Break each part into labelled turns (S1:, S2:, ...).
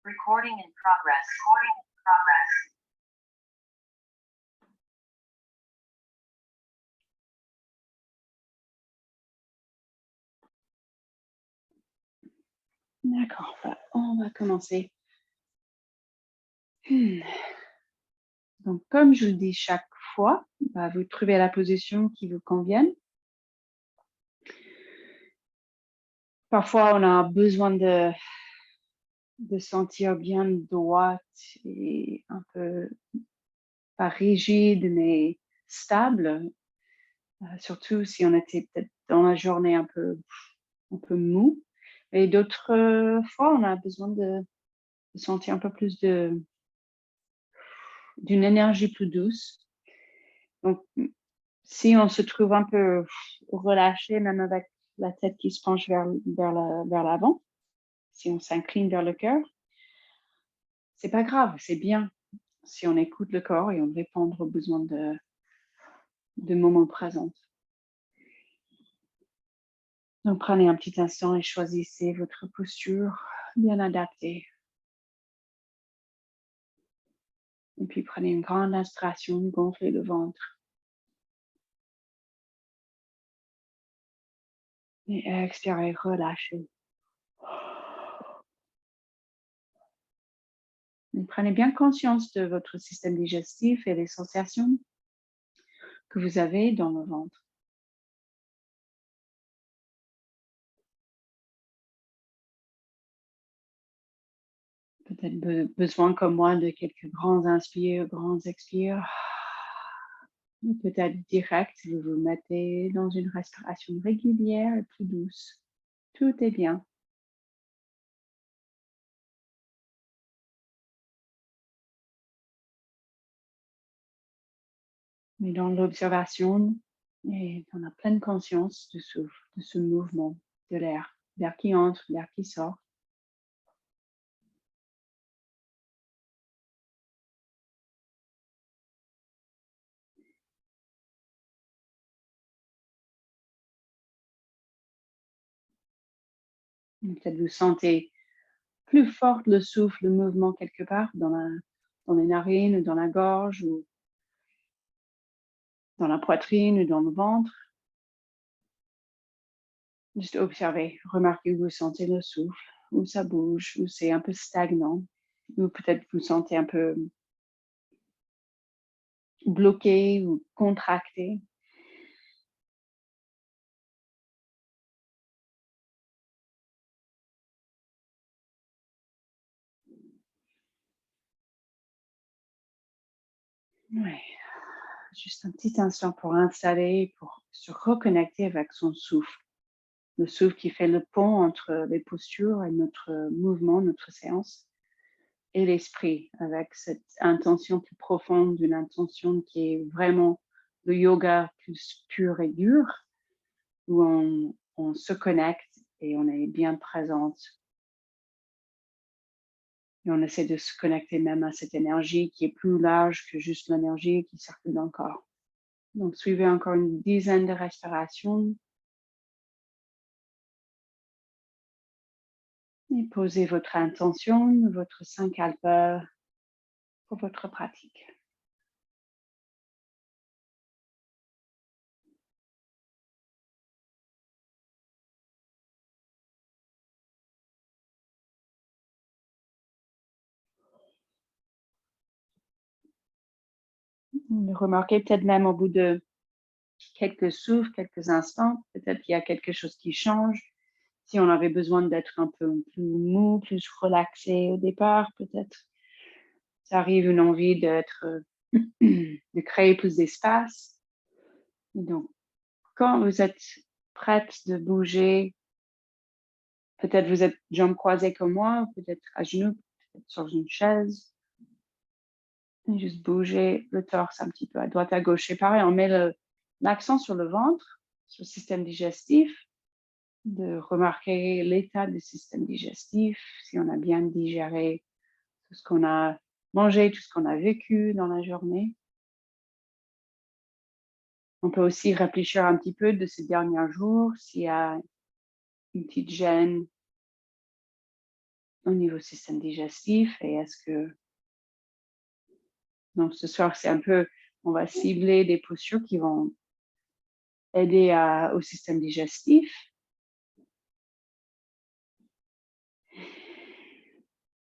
S1: Recording in progress. Recording in progress.
S2: D'accord, on va commencer. Donc, comme je le dis chaque fois, vous trouvez la position qui vous convienne. Parfois, on a besoin de sentir bien droite et un peu, pas rigide, mais stable. Surtout si on était peut-être dans la journée un peu mou. Et d'autres fois, on a besoin de sentir un peu plus d'une énergie plus douce. Donc, si on se trouve un peu relâché, même avec la tête qui se penche vers l'avant, si on s'incline vers le cœur, c'est pas grave, c'est bien si on écoute le corps et on répond aux besoins de moment présent. Donc, prenez un petit instant et choisissez votre posture bien adaptée. Et puis, prenez une grande inspiration, gonflez le ventre. Et expirez, relâchez. Et prenez bien conscience de votre système digestif et les sensations que vous avez dans le ventre. Peut-être besoin comme moi de quelques grands inspires, grands expires. Ou peut-être direct, vous vous mettez dans une respiration régulière et plus douce. Tout est bien. Mais dans l'observation et dans la pleine conscience du souffle, de ce mouvement de l'air qui entre, l'air qui sort. Peut-être vous sentez plus fort le souffle, le mouvement quelque part dans les narines, ou dans la gorge, ou dans la poitrine, ou dans le ventre. Juste observez, remarquez où vous sentez le souffle, où ça bouge, où c'est un peu stagnant, ou peut-être vous sentez un peu bloqué ou contracté. Ouais. Juste un petit instant pour installer, pour se reconnecter avec son souffle. Le souffle qui fait le pont entre les postures et notre mouvement, notre séance, et l'esprit, avec cette intention plus profonde, une intention qui est vraiment le yoga plus pur et dur, où on se connecte et on est bien présente. Et on essaie de se connecter même à cette énergie qui est plus large que juste l'énergie qui circule dans le corps. Donc, suivez encore une dizaine de respirations. Et posez votre intention, votre sankalpa pour votre pratique. Remarquez peut-être même au bout de quelques souffles, quelques instants, peut-être qu'il y a quelque chose qui change. Si on avait besoin d'être un peu plus mou, plus relaxé au départ, peut-être ça arrive une envie de créer plus d'espace. Et donc, quand vous êtes prête de bouger, peut-être vous êtes jambes croisées comme moi, peut-être à genoux, peut-être sur une chaise. Et juste bouger le torse un petit peu à droite, à gauche. Et pareil, on met l'accent sur le ventre, sur le système digestif, de remarquer l'état du système digestif, si on a bien digéré tout ce qu'on a mangé, tout ce qu'on a vécu dans la journée. On peut aussi réfléchir un petit peu de ces derniers jours, s'il y a une petite gêne au niveau système digestif et est-ce que... Donc, ce soir, c'est un peu, on va cibler des postures qui vont aider au système digestif.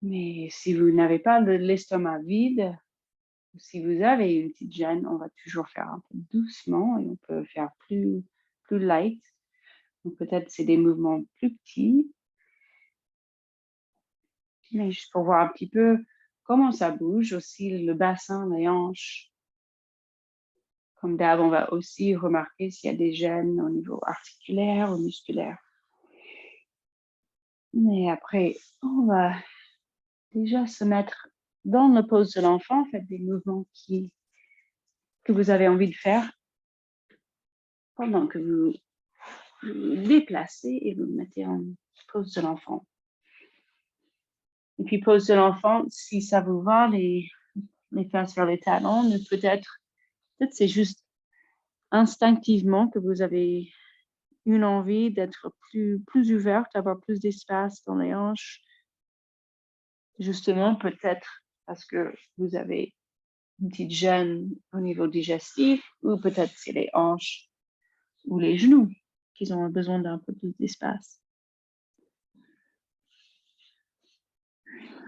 S2: Mais si vous n'avez pas l'estomac vide, si vous avez une petite gêne, on va toujours faire un peu doucement et on peut faire plus light. Donc, peut-être c'est des mouvements plus petits. Mais juste pour voir un petit peu comment ça bouge, aussi le bassin, les hanches. Comme d'hab, on va aussi remarquer s'il y a des gênes au niveau articulaire ou musculaire. Mais après, on va déjà se mettre dans la pose de l'enfant, faites des mouvements que vous avez envie de faire pendant que vous vous déplacez et vous mettez en pose de l'enfant. Et puis pose de l'enfant, si ça vous va, les fesses vers les talons, peut-être c'est juste instinctivement que vous avez une envie d'être plus ouverte, d'avoir plus d'espace dans les hanches. Justement, peut-être parce que vous avez une petite gêne au niveau digestif, ou peut-être c'est les hanches ou les genoux qui ont besoin d'un peu plus d'espace.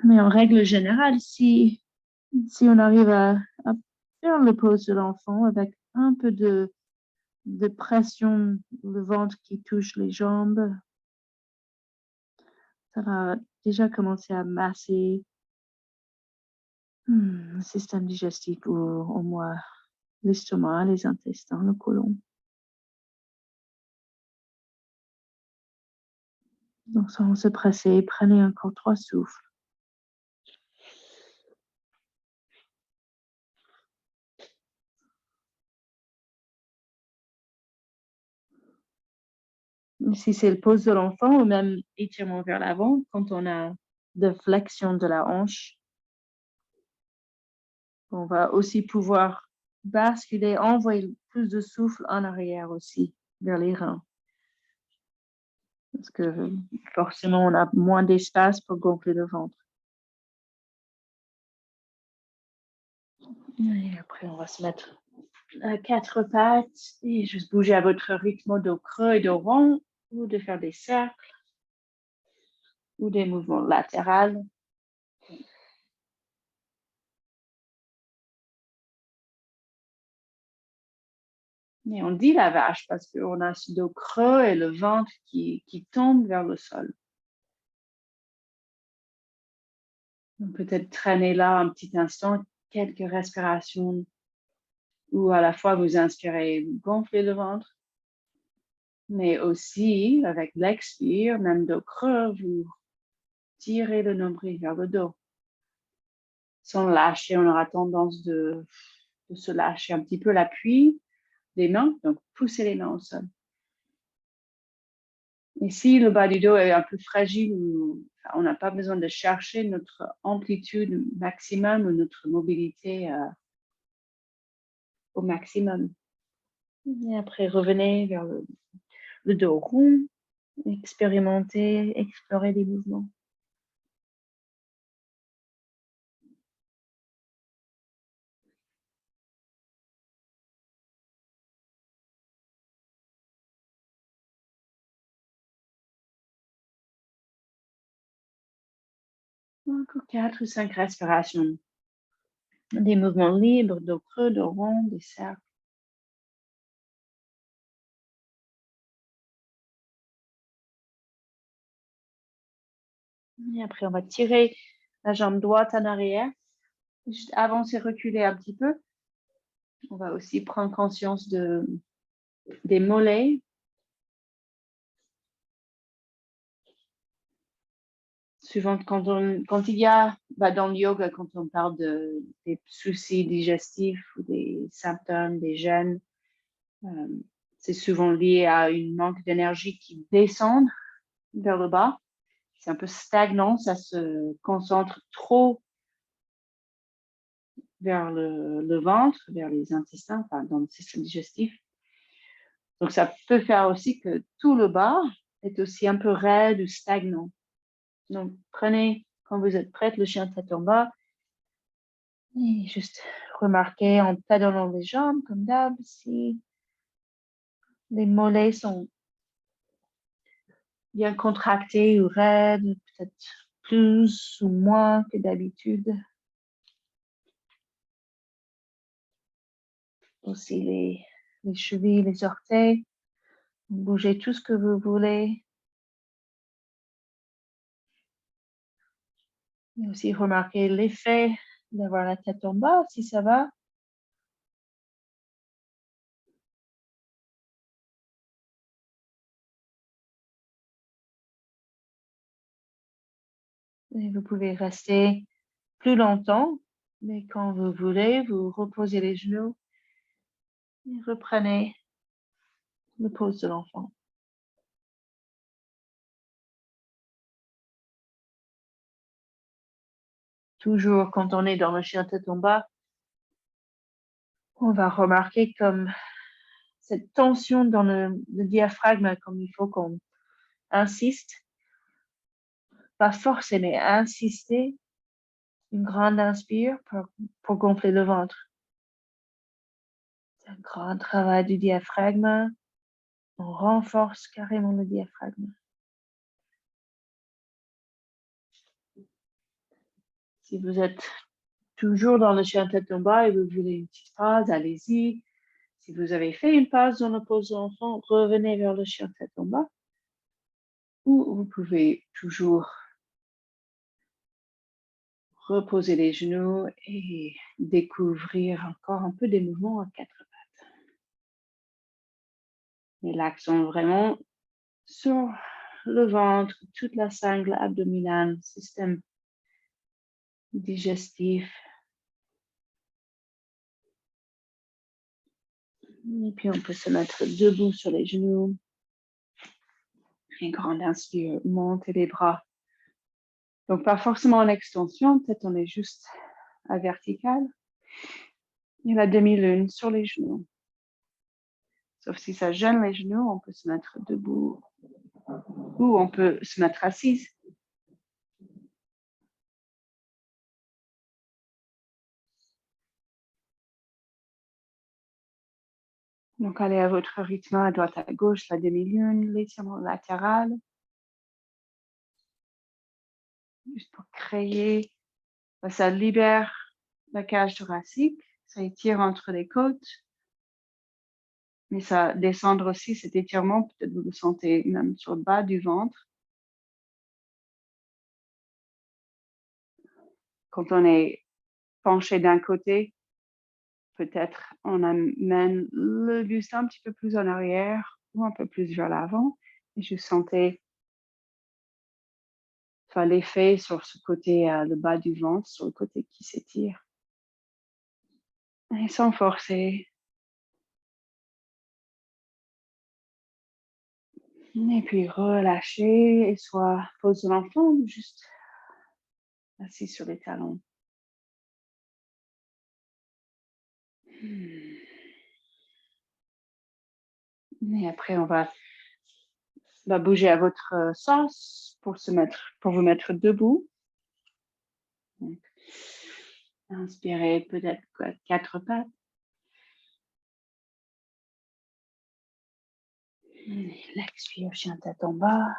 S2: Mais en règle générale, si on arrive à faire le pose de l'enfant avec un peu de pression, le ventre qui touche les jambes, ça va déjà commencer à masser le système digestif ou au moins l'estomac, les intestins, le côlon. Donc sans se presser, prenez encore 3 souffles. Si c'est le pose de l'enfant ou même étirement vers l'avant, quand on a de flexion de la hanche, on va aussi pouvoir basculer, envoyer plus de souffle en arrière aussi, vers les reins. Parce que forcément, on a moins d'espace pour gonfler le ventre. Et après, on va se mettre à 4 pattes et juste bouger à votre rythme de creux et de rond, ou de faire des cercles ou des mouvements latéraux. Et on dit la vache parce qu'on a ce dos creux et le ventre qui tombe vers le sol. On peut peut-être traîner là un petit instant, quelques respirations, où à la fois vous inspirez, vous gonflez le ventre, mais aussi avec l'expire, même dos creux, vous tirez le nombril vers le dos. Sans lâcher, on aura tendance de se lâcher un petit peu l'appui des mains, donc poussez les mains au sol. Et si le bas du dos est un peu fragile, on n'a pas besoin de chercher notre amplitude maximum ou notre mobilité au maximum. Et après, revenez vers le dos rond, expérimentez, explorez des mouvements. Encore 4 ou 5 respirations. Des mouvements libres, dos creux, dos rond, des cercles. Et après, on va tirer la jambe droite en arrière. Juste avancer, reculer un petit peu. On va aussi prendre conscience des mollets. Souvent, quand il y a, dans le yoga, quand on parle des soucis digestifs ou des symptômes, des gènes, c'est souvent lié à une manque d'énergie qui descend vers le bas. C'est un peu stagnant, ça se concentre trop vers le ventre, vers les intestins, dans le système digestif. Donc, ça peut faire aussi que tout le bas est aussi un peu raide ou stagnant. Donc, prenez Quand vous êtes prête, le chien tête en bas. Et juste remarquez en pédalant les jambes, comme d'hab, si les mollets sont bien contractés ou raides, peut-être plus ou moins que d'habitude. Aussi les chevilles, les orteils. Bougez tout ce que vous voulez. Et aussi remarquez l'effet d'avoir la tête en bas, si ça va. Et vous pouvez rester plus longtemps, mais quand vous voulez, vous reposez les genoux et reprenez le pose de l'enfant. Toujours quand on est dans le chien tête en bas, on va remarquer comme cette tension dans le diaphragme, comme il faut qu'on insiste, pas forcer, mais insister, une grande inspire pour gonfler le ventre. C'est un grand travail du diaphragme. On renforce carrément le diaphragme. Si vous êtes toujours dans le chien tête en bas et vous voulez une petite pause, allez-y. Si vous avez fait une pause dans la pose d'enfant, revenez vers le chien tête en bas. Ou vous pouvez toujours reposer les genoux et découvrir encore un peu des mouvements à quatre pattes. Et l'accent vraiment sur le ventre, toute la sangle abdominale, système digestif. Et puis on peut se mettre debout sur les genoux. Une grande inspire, monter les bras. Donc pas forcément en extension, peut-être on est juste à vertical. Et la demi-lune sur les genoux. Sauf si ça gêne les genoux, on peut se mettre debout ou on peut se mettre assise. Donc allez à votre rythme à droite à gauche, la demi-lune, l'étirement latéral. Juste pour créer, ça libère la cage thoracique, ça étire entre les côtes. Mais ça descendre aussi, cet étirement, peut-être vous le sentez même sur le bas du ventre. Quand on est penché d'un côté, peut-être on amène le buste un petit peu plus en arrière ou un peu plus vers l'avant. Et je sentais l'effet sur ce côté, le bas du ventre, sur le côté qui s'étire. Et sans forcer. Et puis relâcher, et soit pose de l'enfant ou juste assis sur les talons. Et après, on va bouger à votre sens pour vous mettre debout. Donc, inspirez peut-être quatre pattes. L'expire, chien tête en bas.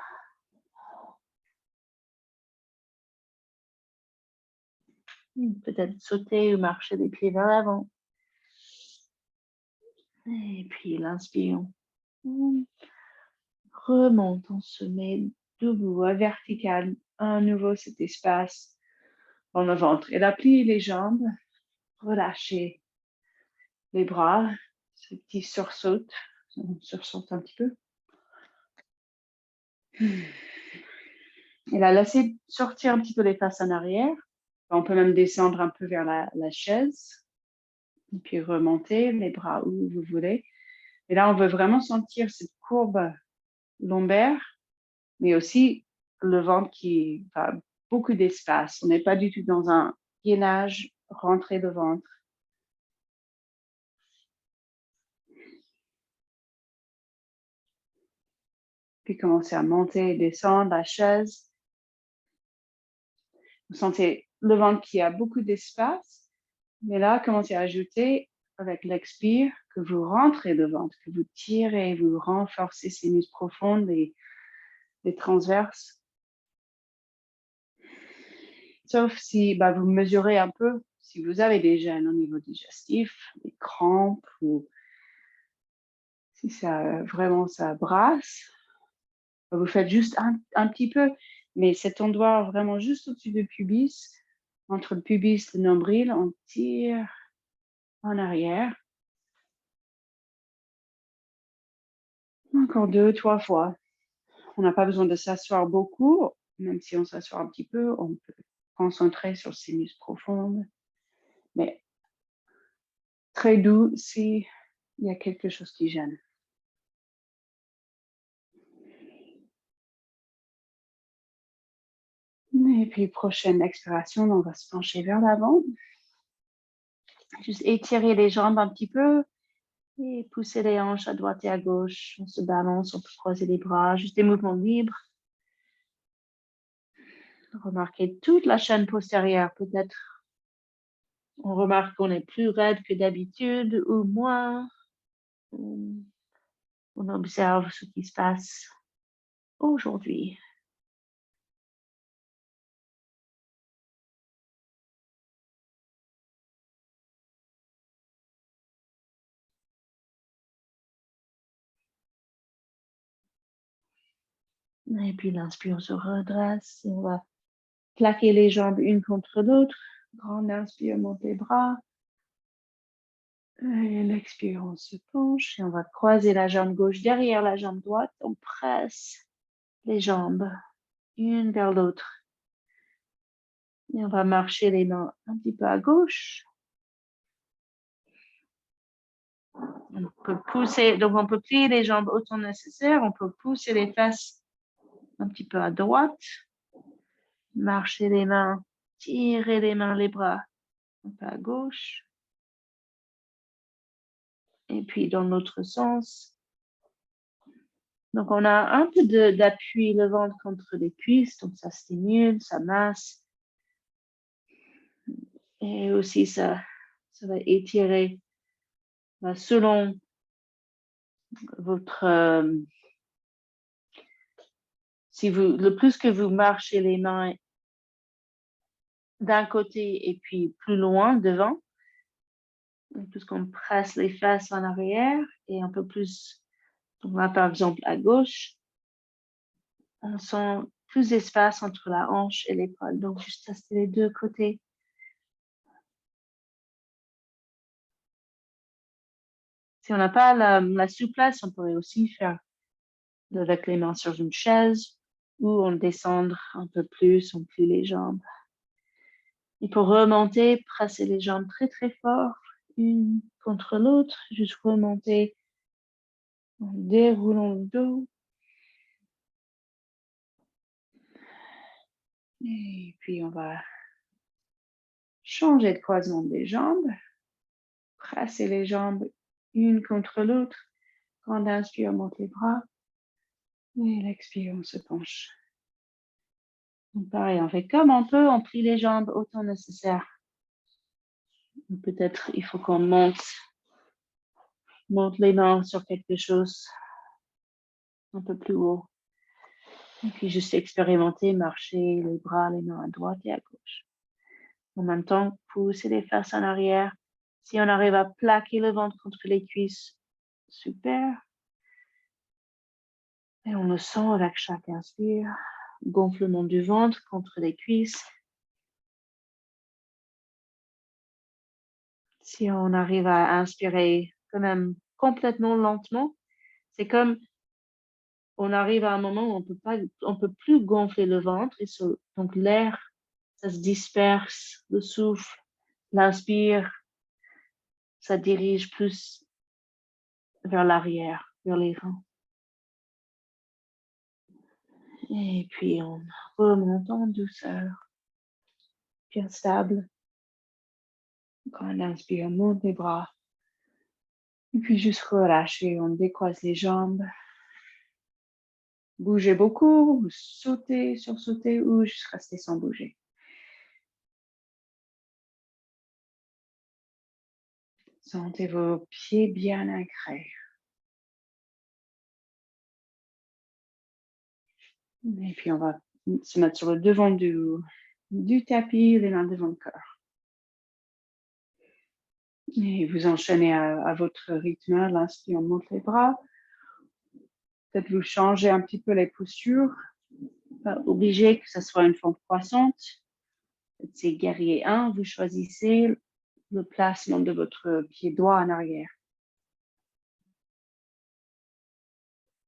S2: Peut-être sauter ou marcher des pieds vers l'avant. Et puis l'inspire. Remonte, on se met debout, à vertical. À nouveau cet espace dans le ventre. Et là, pliez les jambes. Relâchez les bras. Ce petit sursaut. On sursaute un petit peu. Et là, laissez sortir un petit peu les fesses en arrière. On peut même descendre un peu vers la chaise. Et puis remonter les bras où vous voulez. Et là, on veut vraiment sentir cette courbe lombaire, mais aussi le ventre qui a beaucoup d'espace. On n'est pas du tout dans un gainage, rentrer le ventre. Puis commencer à monter et descendre la chaise. Vous sentez le ventre qui a beaucoup d'espace, mais là, commencez à ajouter avec l'expire que vous rentrez le ventre, que vous tirez, vous renforcez ces muscles profonds, les transverses. Sauf si vous mesurez un peu, si vous avez des gênes au niveau digestif, des crampes, ou si ça vraiment ça brasse, vous faites juste un petit peu, mais cet endroit vraiment juste au-dessus du pubis, entre le pubis et le nombril, on tire en arrière. Encore 2, 3 fois. On n'a pas besoin de s'asseoir beaucoup, même si on s'assoit un petit peu, on peut concentrer sur ces muscles profonds. Mais très doux s'il y a quelque chose qui gêne. Et puis, prochaine expiration, on va se pencher vers l'avant. Juste étirer les jambes un petit peu et pousser les hanches à droite et à gauche. On se balance, on peut croiser les bras, juste des mouvements libres. Remarquez toute la chaîne postérieure, peut-être. On remarque qu'on est plus raide que d'habitude ou moins. On observe ce qui se passe aujourd'hui. Et puis l'inspire, on se redresse et on va plaquer les jambes une contre l'autre. Grande inspire, monte les bras. Et l'expire, on se penche et on va croiser la jambe gauche derrière la jambe droite. On presse les jambes une vers l'autre. Et on va marcher les mains un petit peu à gauche. On peut pousser, donc on peut plier les jambes autant nécessaire. On peut pousser les fesses un petit peu à droite. Marcher les mains, tirer les mains, les bras un peu à gauche. Et puis dans l'autre sens. Donc on a un peu d'appui, le ventre contre les cuisses, donc ça stimule, ça masse. Et aussi ça va étirer selon votre... le plus que vous marchez les mains d'un côté et puis plus loin devant, plus qu'on presse les fesses en arrière et un peu plus, donc là par exemple à gauche, on sent plus d'espace entre la hanche et l'épaule. Donc juste tester les deux côtés. Si on n'a pas la souplesse, on pourrait aussi faire avec les mains sur une chaise ou on descendre un peu plus, on plie les jambes. Et pour remonter, presser les jambes très très fort, une contre l'autre, juste remonter en déroulant le dos. Et puis on va changer de croisement des jambes, presser les jambes une contre l'autre. Quand on inspire, on monte les bras. Et l'expire, on se penche. Donc pareil, on fait comme on peut, on plie les jambes autant nécessaire. Peut-être il faut qu'on monte les mains sur quelque chose un peu plus haut. Et puis juste expérimenter, marcher les bras, les mains à droite et à gauche. En même temps, pousser les fesses en arrière. Si on arrive à plaquer le ventre contre les cuisses, super. Et on le sent avec chaque inspire. Gonflement du ventre contre les cuisses. Si on arrive à inspirer quand même complètement lentement, c'est comme on arrive à un moment où on peut plus gonfler le ventre et donc l'air, ça se disperse, le souffle, l'inspire, ça dirige plus vers l'arrière, vers les reins. Et puis on remonte en douceur, bien stable. Quand on inspire, on monte les bras. Et puis juste relâcher, on décroise les jambes. Bougez beaucoup, ou sautez, sursauter ou juste rester sans bouger. Sentez vos pieds bien ancrés. Et puis, on va se mettre sur le devant du tapis, les mains devant le cœur. Et vous enchaînez à votre rythme. L'inspire, on monte les bras. Peut-être vous changez un petit peu les postures. Pas obligé que ce soit une forme croissante. C'est guerrier 1. Vous choisissez le placement de votre pied droit en arrière.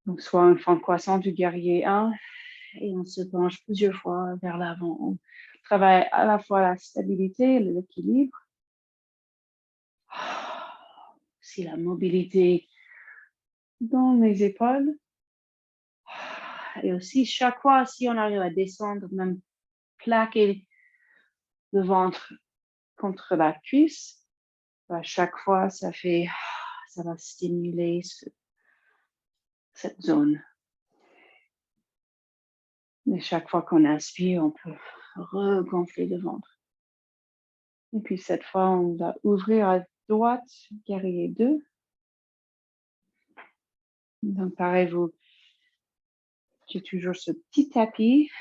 S2: Donc, soit une forme croissante du guerrier 1. Et on se penche plusieurs fois vers l'avant. On travaille à la fois la stabilité et l'équilibre. Aussi la mobilité dans les épaules. Et aussi, chaque fois, si on arrive à descendre, même plaquer le ventre contre la cuisse, à chaque fois, ça va stimuler cette zone. Et chaque fois qu'on inspire, on peut regonfler le ventre. Et puis cette fois, on va ouvrir à droite, guerrier 2. Donc pareil, j'ai toujours ce petit tapis,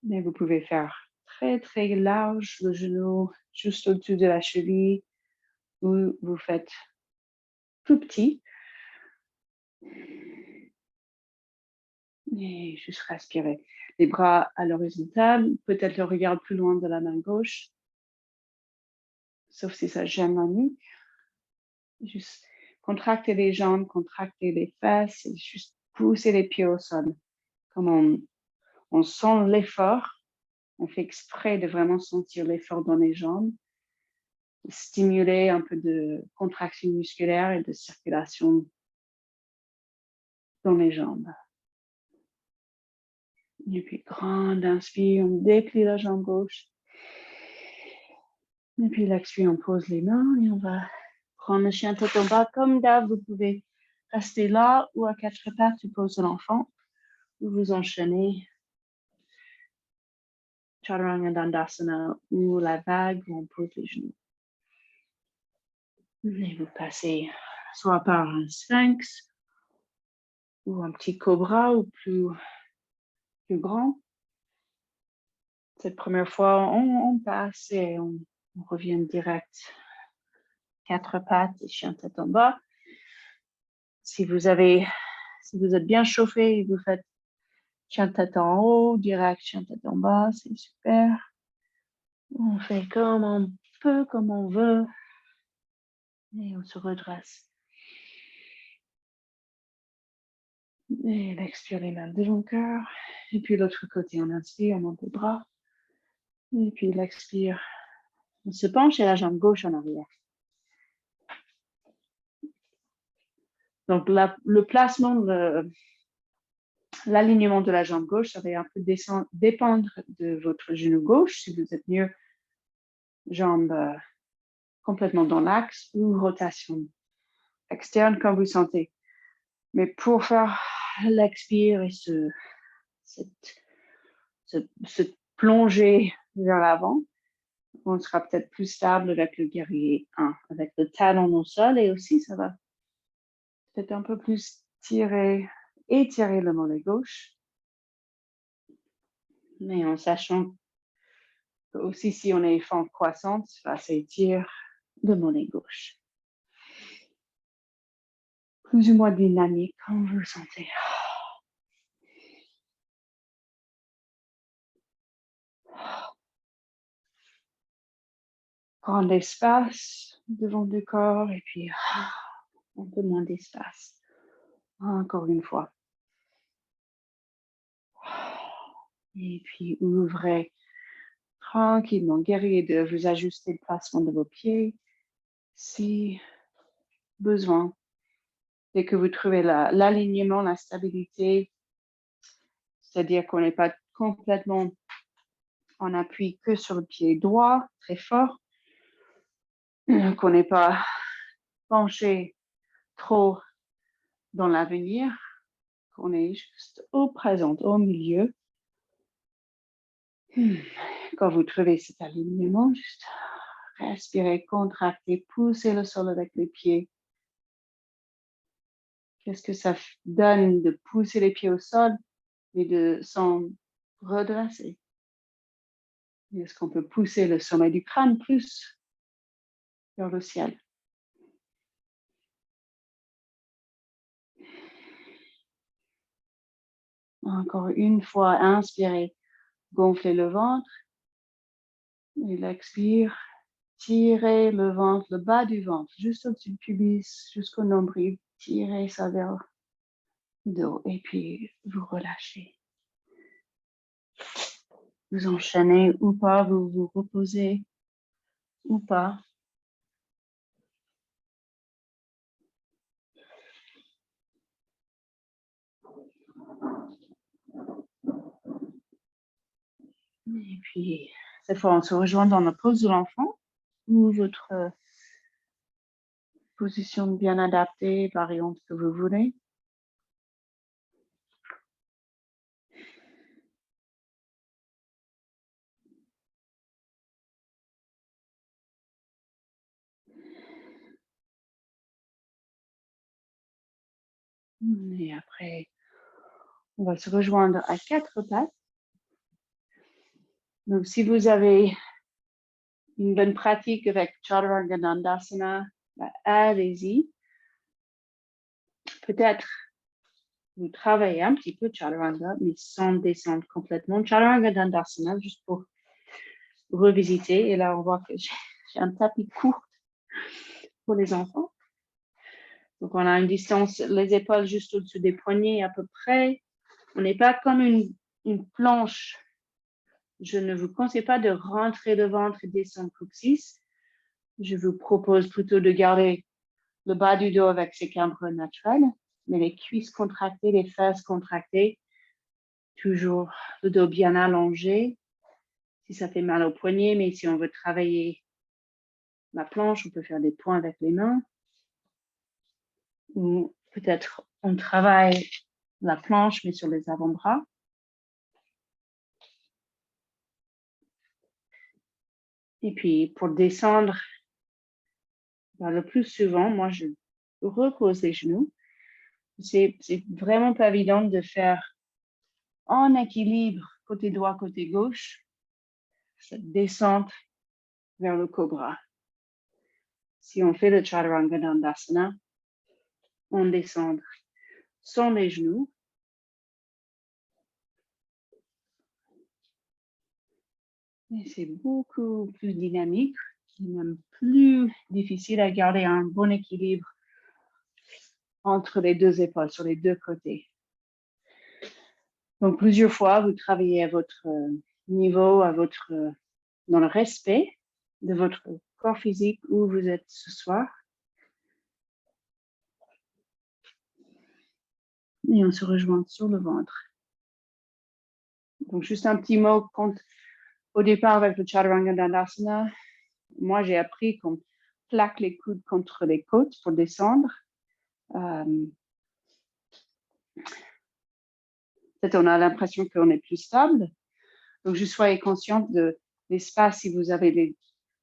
S2: mais vous pouvez faire très très large le genou juste au-dessus de la cheville, ou vous faites tout petit. Et juste respirer. Les bras à l'horizontale, peut-être le regard plus loin de la main gauche, sauf si ça gêne la nuque. Juste contracter les jambes, contracter les fesses, et juste pousser les pieds au sol. Comme on sent l'effort, on fait exprès de vraiment sentir l'effort dans les jambes, stimuler un peu de contraction musculaire et de circulation dans les jambes. Et puis, grande inspire, on déplie la jambe gauche. Et puis, l'expire, on pose les mains et on va prendre le chien tête en bas. Comme d'hab, vous pouvez rester là ou à quatre pattes, tu poses l'enfant. Vous enchaînez Chaturanga Dandasana ou la vague où on pose les genoux. Et vous passez soit par un sphinx ou un petit cobra ou plus grand. Cette première fois, on passe et on revient direct. Quatre pattes et chien tête en bas. Si vous êtes bien chauffé, vous faites chien tête en haut, direct chien tête en bas, c'est super. On fait comme on peut, comme on veut. Et on se redresse. Et on expire les mains devant le cœur. Et puis l'autre côté, on inspire, on monte les bras. Et puis l'expire, on se penche et la jambe gauche en arrière. Donc le placement, l'alignement de la jambe gauche, ça va un peu dépendre de votre genou gauche, si vous êtes mieux jambe complètement dans l'axe ou rotation externe comme vous sentez. Mais pour faire l'expire et se plonger vers l'avant, on sera peut-être plus stable avec le guerrier 1, avec le talon au sol, et aussi ça va peut-être un peu plus étirer le mollet gauche, mais en sachant que aussi si on est forme croissante, ça s'étire le mollet gauche. Plus ou moins dynamique, comme vous le sentez. Grand espace devant le corps et puis un peu moins d'espace. Encore une fois. Et puis ouvrez tranquillement, guerrier 2, vous ajustez le placement de vos pieds si besoin. Dès que vous trouvez l'alignement, la stabilité, c'est-à-dire qu'on n'est pas complètement en appui que sur le pied droit, très fort, qu'on n'est pas penché trop dans l'avenir, qu'on est juste au présent, au milieu. Quand vous trouvez cet alignement, juste Respirez, contractez, poussez le sol avec les pieds. Qu'est-ce que ça donne de pousser les pieds au sol et de s'en redresser? Est-ce qu'on peut pousser le sommet du crâne plus vers le ciel? Encore une fois, inspirez, gonflez le ventre. Et l'expire, tirez le ventre, le bas du ventre, juste au-dessus du pubis, jusqu'au nombril. Tirez ça vers le dos et puis vous relâchez. Vous enchaînez ou pas, vous vous reposez ou pas. Et puis, cette fois, on se rejoint dans la pose de l'enfant ou votre position bien adaptée, variante que vous voulez. Et après, on va se rejoindre à 4 pattes. Donc, si vous avez une bonne pratique avec Chaturanga Dandasana, allez-y. Peut-être vous travaillez un petit peu Chaturanga, mais sans descendre complètement. Chaturanga Dandasana, juste pour revisiter. Et là, on voit que j'ai un tapis court pour les enfants. Donc, on a une distance, les épaules juste au-dessus des poignets à peu près. On n'est pas comme une planche. Je ne vous conseille pas de rentrer le ventre et descendre coccyx. Je vous propose plutôt de garder le bas du dos avec ses cambres naturelles, mais les cuisses contractées, les fesses contractées, toujours le dos bien allongé. Si ça fait mal au poignet, mais si on veut travailler la planche, on peut faire des points avec les mains. Ou peut-être on travaille la planche, mais sur les avant-bras. Et puis, pour descendre, le plus souvent, moi, je repose les genoux. C'est vraiment pas évident de faire en équilibre, côté droit, côté gauche, cette descente vers le cobra. Si on fait le Chaturanga Dandasana, on descend sans les genoux. Et c'est beaucoup plus dynamique, même plus difficile à garder un bon équilibre entre les deux épaules, sur les deux côtés. Donc, plusieurs fois, vous travaillez à votre niveau, dans le respect de votre corps physique où vous êtes ce soir. Et on se rejoint sur le ventre. Donc, juste un petit mot au départ avec le Chaturanga Dandasana. Moi, j'ai appris qu'on plaque les coudes contre les côtes pour descendre. Peut-être on a l'impression qu'on est plus stable. Donc, juste soyez consciente de l'espace si vous avez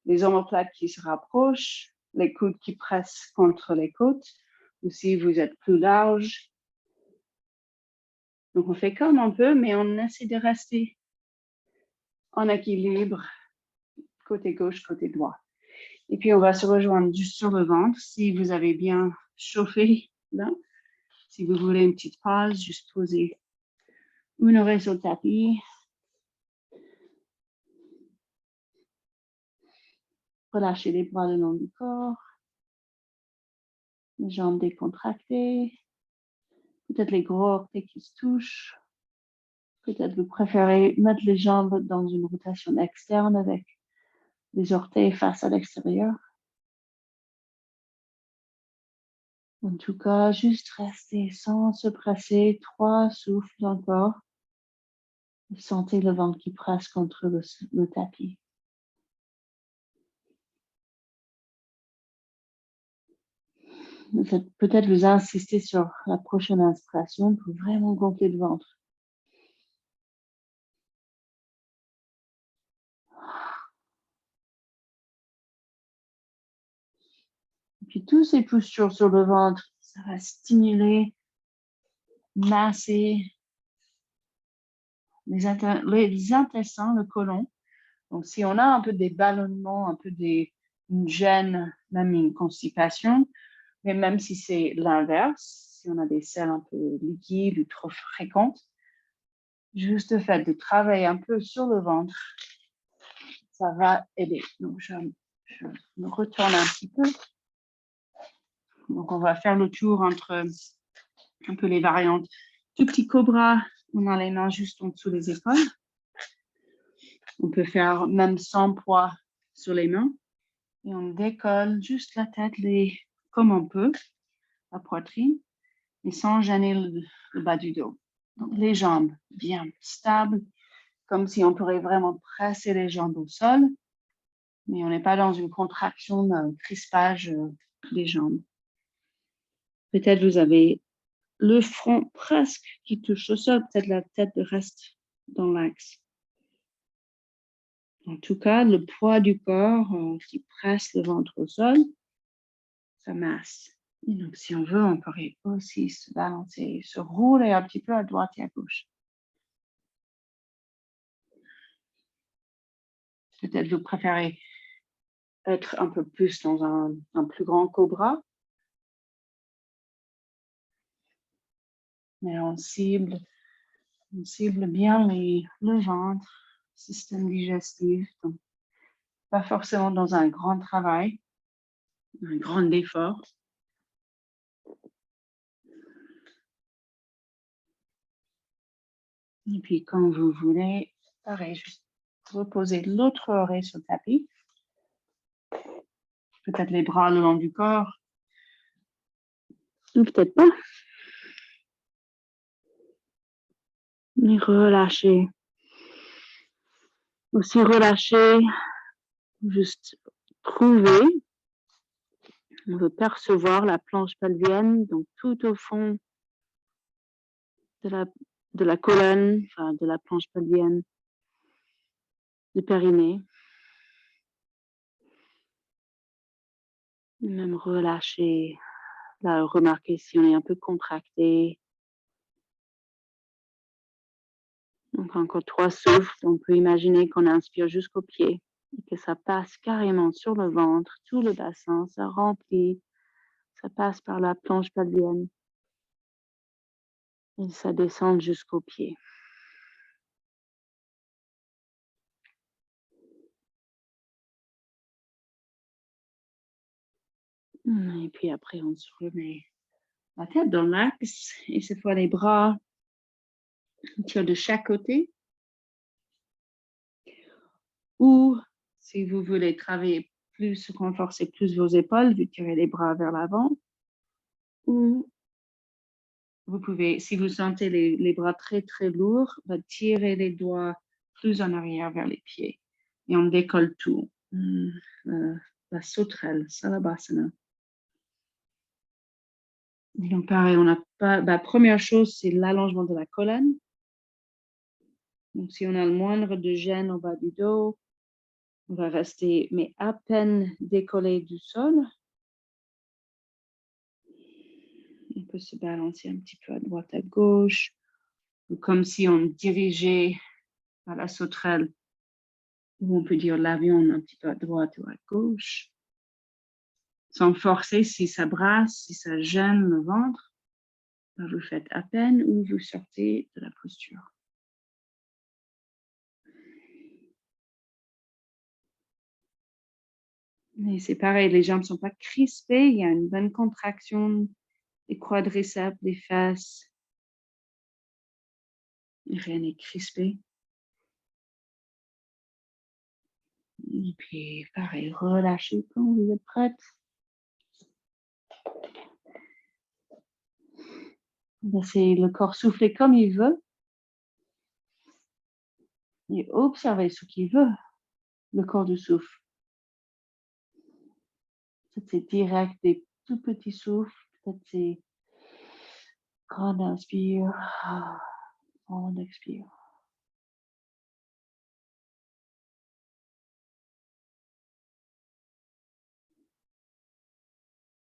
S2: les omoplates qui se rapprochent, les coudes qui pressent contre les côtes, ou si vous êtes plus large. Donc, on fait comme on peut, mais on essaie de rester en équilibre, côté gauche, côté droit. Et puis, on va se rejoindre juste sur le ventre. Si vous avez bien chauffé là, si vous voulez une petite pause, juste poser une oreille sur le tapis. Relâchez les bras le long du corps. Les jambes décontractées. Peut-être les gros orteils qui se touchent. Peut-être vous préférez mettre les jambes dans une rotation externe avec les orteils face à l'extérieur. En tout cas, juste rester sans se presser. 3 souffles encore. Sentez le ventre qui presse contre le tapis. Peut-être vous insister sur la prochaine inspiration pour vraiment gonfler le ventre. puis, toutes ces postures sur le ventre, ça va stimuler, masser les intestins, le côlon. Donc, si on a un peu des ballonnements, un peu une gêne, même une constipation, mais même si c'est l'inverse, si on a des selles un peu liquides ou trop fréquentes, juste le fait de travailler un peu sur le ventre, ça va aider. Donc, je me retourne un petit peu. Donc, on va faire le tour entre un peu les variantes. Tout petit cobra, on a les mains juste en dessous des épaules. On peut faire même sans poids sur les mains. Et on décolle juste la tête comme on peut, la poitrine, et sans gêner le bas du dos. Donc, les jambes bien stables, comme si on pourrait vraiment presser les jambes au sol, mais on n'est pas dans une contraction, un crispage des jambes. Peut-être vous avez le front presque qui touche au sol, peut-être la tête reste dans l'axe. En tout cas, le poids du corps qui presse le ventre au sol, ça masse. Et donc, si on veut, on pourrait aussi se balancer, se rouler un petit peu à droite et à gauche. Peut-être vous préférez être un peu plus dans un plus grand cobra. Mais on cible bien le ventre, système digestif. Donc, pas forcément dans un grand travail, un grand effort. Et puis, quand vous voulez, pareil, juste reposer l'autre oreille sur le tapis. Peut-être les bras le long du corps. Ou peut-être pas. Et relâcher. Aussi relâcher, juste trouver. On veut percevoir la planche pelvienne, donc tout au fond de la colonne, enfin de la planche pelvienne, du périnée. Même relâcher, là, remarquer si on est un peu contracté. Donc encore 3 souffles, on peut imaginer qu'on inspire jusqu'aux pieds et que ça passe carrément sur le ventre, tout le bassin, ça remplit, ça passe par la planche pelvienne et ça descend jusqu'aux pieds. Et puis après, on se remet la tête dans l'axe et cette fois les bras, on tire de chaque côté. Ou si vous voulez travailler plus, renforcer plus vos épaules, vous tirez les bras vers l'avant. Ou vous pouvez, si vous sentez les bras très, très lourds, tirer les doigts plus en arrière vers les pieds. Et on décolle tout. La sauterelle, Salabhasana. Donc, pareil, on n'a pas. Première chose, c'est l'allongement de la colonne. Donc, si on a le moindre de gêne au bas du dos, on va rester, mais à peine décollé du sol. On peut se balancer un petit peu à droite, à gauche, ou comme si on dirigeait à la sauterelle, ou on peut dire l'avion un petit peu à droite ou à gauche. Sans forcer, si ça brasse, si ça gêne le ventre, vous faites à peine ou vous sortez de la posture. Et c'est pareil, les jambes ne sont pas crispées, il y a une bonne contraction des quadriceps, des fesses. Rien n'est crispé. Et puis, pareil, relâchez quand vous êtes prête. Laissez le corps souffler comme il veut. Et observez ce qu'il veut, le corps du souffle. Peut-être c'est direct, des tout petits souffles. Peut-être c'est grand inspire, grand expire.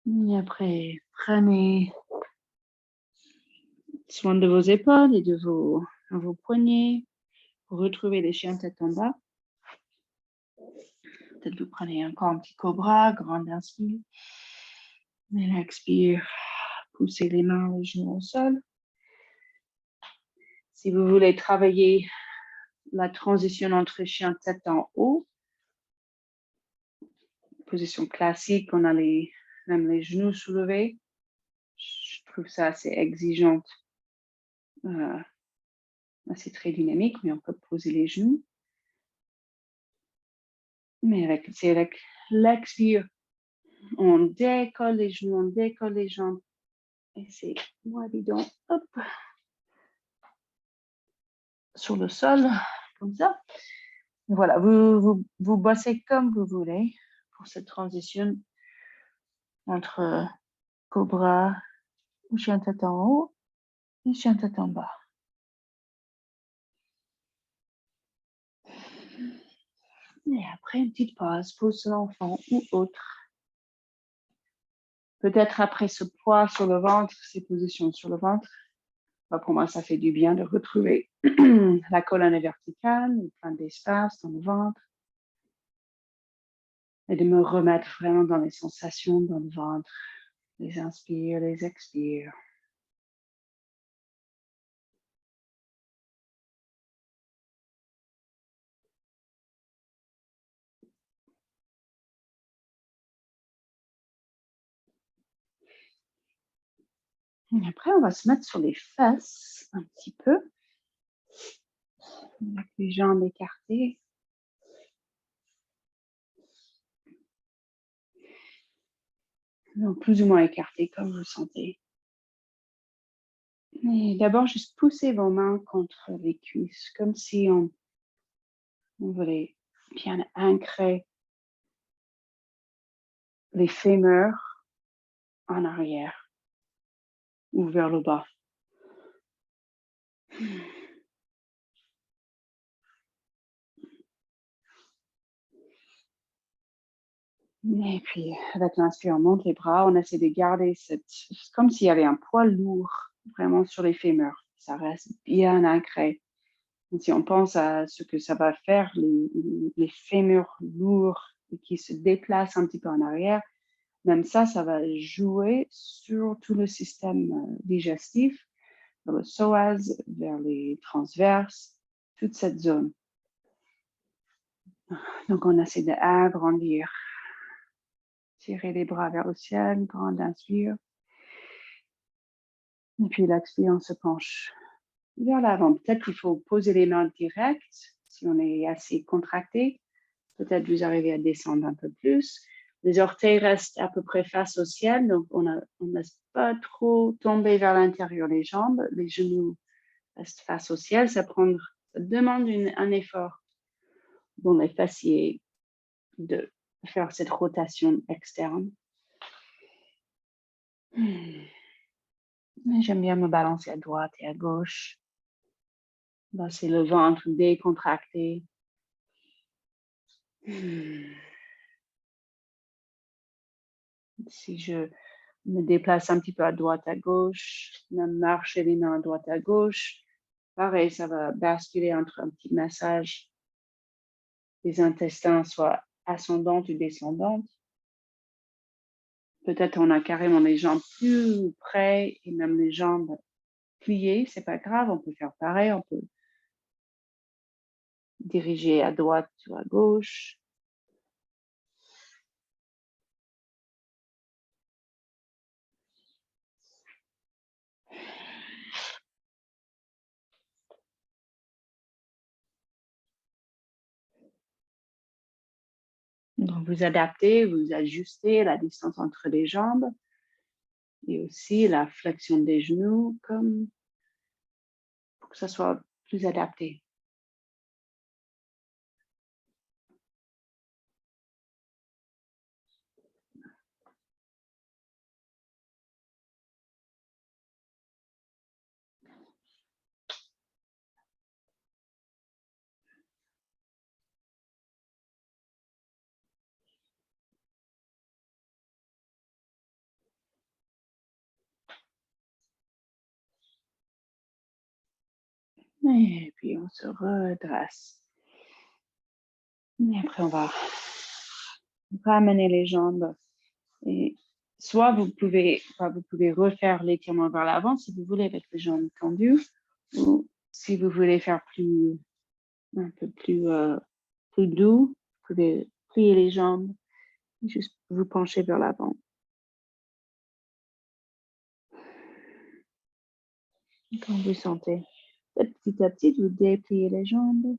S2: Et après, prenez soin de vos épaules et de vos poignets pour retrouver les chiens tête en bas. Peut-être vous prenez encore un petit cobra, grande inspire. Et l'expire, poussez les mains, les genoux au sol. Si vous voulez travailler la transition entre chien tête en haut, position classique, on a même les genoux soulevés. Je trouve ça assez exigeante. C'est très dynamique, mais on peut poser les genoux. Mais c'est avec l'expire, on décolle les genoux, on décolle les jambes. Et c'est moins évident. Hop. Sur le sol, comme ça. Voilà, vous bossez comme vous voulez pour cette transition entre cobra ou chien tête en haut et chien tête en bas. Et après, une petite pause pour l'enfant ou autre. Peut-être après ce poids sur le ventre, ces positions sur le ventre, pour moi, ça fait du bien de retrouver la colonne verticale, plein d'espace dans le ventre, et de me remettre vraiment dans les sensations dans le ventre. Les inspires, les expires. Et après, on va se mettre sur les fesses un petit peu, avec les jambes écartées. Donc, plus ou moins écartées comme vous sentez. Et d'abord, juste poussez vos mains contre les cuisses, comme si on voulait bien ancrer les fémurs en arrière ou vers le bas. Et puis, avec l'inspire, on monte les bras, on essaie de garder comme s'il y avait un poids lourd vraiment sur les fémurs. Ça reste bien ancré. Et si on pense à ce que ça va faire, les fémurs lourds qui se déplacent un petit peu en arrière, même ça va jouer sur tout le système digestif, vers le psoas, vers les transverses, toute cette zone. Donc, on essaie d'agrandir. Tirer les bras vers le ciel, grande inspire. Et puis l'expire, on se penche vers l'avant. Peut-être qu'il faut poser les mains directes si on est assez contracté. Peut-être vous arrivez à descendre un peu plus. Les orteils restent à peu près face au ciel, donc on ne laisse pas trop tomber vers l'intérieur les jambes. Les genoux restent face au ciel. Ça demande un effort dans les fessiers de faire cette rotation externe. J'aime bien me balancer à droite et à gauche. C'est le ventre décontracté. Si je me déplace un petit peu à droite, à gauche, même marcher les mains à droite, à gauche, pareil, ça va basculer entre un petit massage des intestins, soit ascendantes ou descendantes. Peut-être on a carrément les jambes plus près et même les jambes pliées, c'est pas grave, on peut faire pareil, on peut diriger à droite ou à gauche. Donc, vous adaptez, vous ajustez la distance entre les jambes et aussi la flexion des genoux pour que ça soit plus adapté. Et puis, on se redresse. Et après, on va ramener les jambes. Et soit vous pouvez refaire l'étirement vers l'avant si vous voulez avec les jambes tendues. Ou si vous voulez faire un peu plus doux, vous pouvez plier les jambes, juste vous pencher vers l'avant. Quand vous sentez, petit à petit, vous dépliez les jambes.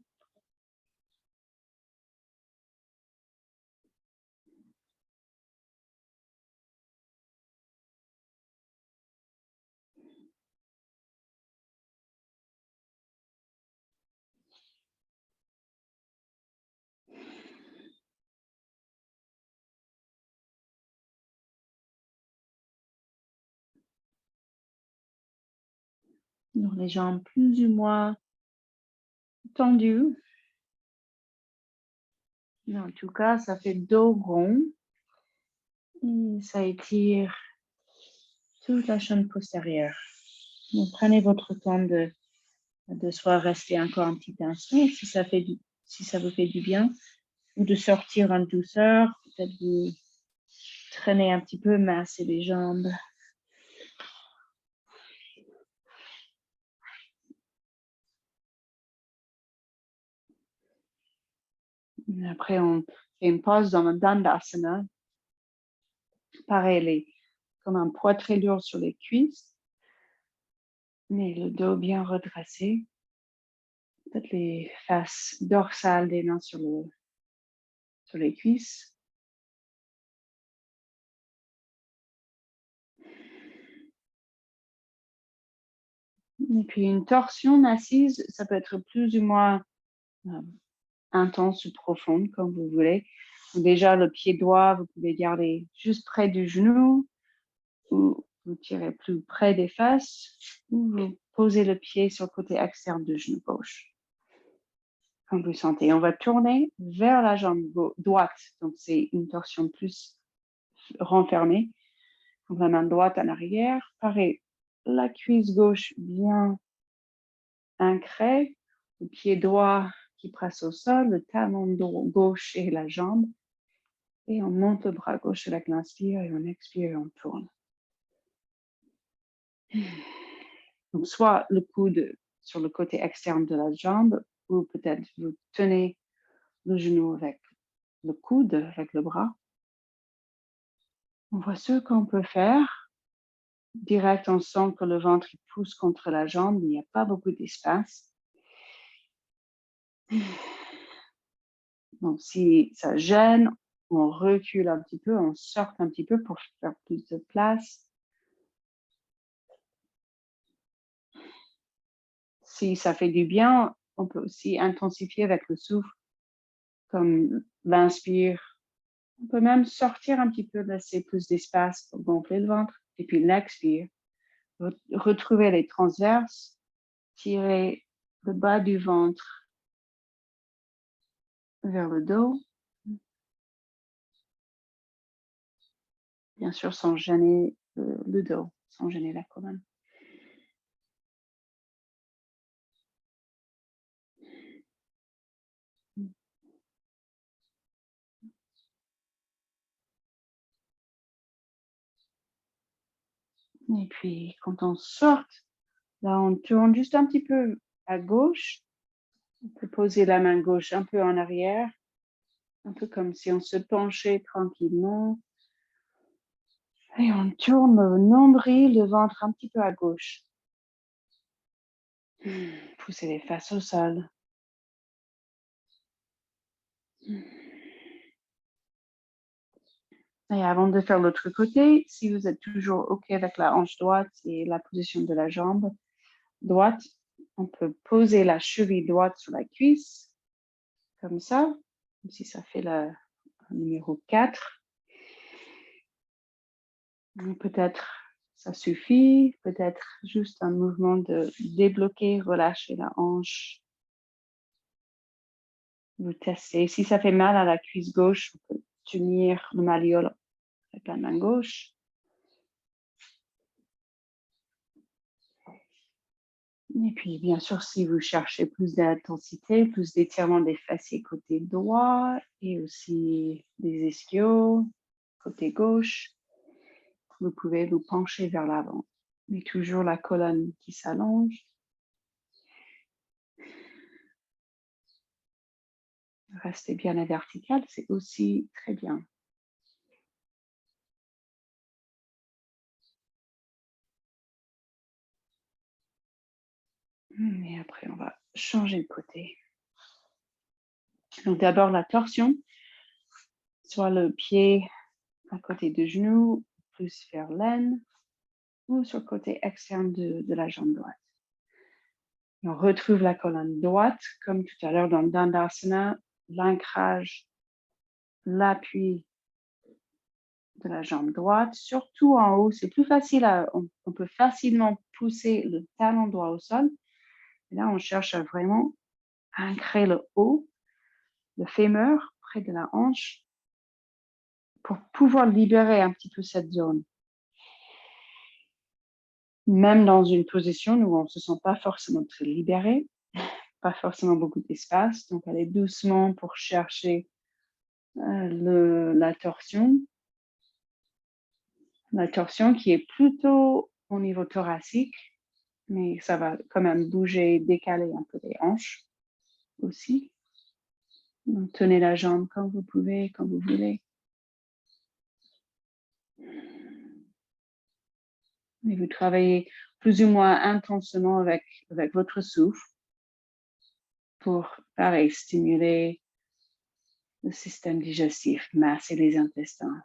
S2: Donc, les jambes plus ou moins tendues. Mais en tout cas, ça fait dos rond. Et ça étire toute la chaîne postérieure. Donc, prenez votre temps de soit rester encore un petit instant si ça vous fait du bien, ou de sortir en douceur, peut-être vous traîner un petit peu, masser les jambes. Et après, on fait une pause dans le Dandasana. Pareil, comme un poids très lourd sur les cuisses, mais le dos bien redressé. Peut-être les faces dorsales des mains sur les cuisses. Et puis une torsion assise, ça peut être plus ou moins intense ou profonde, comme vous voulez. Donc déjà, le pied droit, vous pouvez garder juste près du genou, ou vous tirez plus près des fesses, ou vous posez le pied sur le côté externe du genou gauche. Comme vous sentez, on va tourner vers la jambe droite. Donc, c'est une torsion plus renfermée. Donc, la main droite en arrière. Pareil, la cuisse gauche bien ancrée. Le pied droit qui presse au sol, le talon gauche et la jambe. Et on monte le bras gauche avec l'inspire et on expire et on tourne. Donc, soit le coude sur le côté externe de la jambe, ou peut-être vous tenez le genou avec le coude, avec le bras. On voit ce qu'on peut faire. Direct, on sent que le ventre pousse contre la jambe, il n'y a pas beaucoup d'espace. Donc, si ça gêne, on recule un petit peu, on sort un petit peu pour faire plus de place. Si ça fait du bien, on peut aussi intensifier avec le souffle, comme l'inspire. On peut même sortir un petit peu, laisser plus d'espace pour gonfler le ventre. Et puis l'expire. Retrouver les transverses, tirer le bas du ventre vers le dos. Bien sûr, sans gêner le dos, sans gêner la colonne. Et puis, quand on sort, là, on tourne juste un petit peu à gauche. On peut poser la main gauche un peu en arrière, un peu comme si on se penchait tranquillement. Et on tourne le nombril, le ventre un petit peu à gauche. Poussez les fesses au sol. Et avant de faire l'autre côté, si vous êtes toujours OK avec la hanche droite et la position de la jambe droite, on peut poser la cheville droite sur la cuisse, comme ça, comme si ça fait le numéro 4. Peut-être ça suffit, peut-être juste un mouvement de débloquer, relâcher la hanche. Vous testez. Si ça fait mal à la cuisse gauche, on peut tenir le malléole avec la main gauche. Et puis, bien sûr, si vous cherchez plus d'intensité, plus d'étirement des fessiers côté droit et aussi des ischios côté gauche, vous pouvez vous pencher vers l'avant. Mais toujours la colonne qui s'allonge. Restez bien à verticale, c'est aussi très bien. Et après, on va changer de côté. Donc d'abord la torsion, soit le pied à côté du genou, plus vers l'aine, ou sur le côté externe de la jambe droite. Et on retrouve la colonne droite, comme tout à l'heure dans le Dandasana, l'ancrage, l'appui de la jambe droite, surtout en haut. C'est plus facile, on peut facilement pousser le talon droit au sol. Et là, on cherche à vraiment ancrer le haut, le fémur, près de la hanche, pour pouvoir libérer un petit peu cette zone. Même dans une position où on ne se sent pas forcément très libéré, pas forcément beaucoup d'espace, donc allez doucement pour chercher la torsion qui est plutôt au niveau thoracique, mais ça va quand même bouger, décaler un peu les hanches aussi. Donc, tenez la jambe quand vous pouvez, quand vous voulez. Et vous travaillez plus ou moins intensément avec votre souffle pour, pareil, stimuler le système digestif, masser les intestins.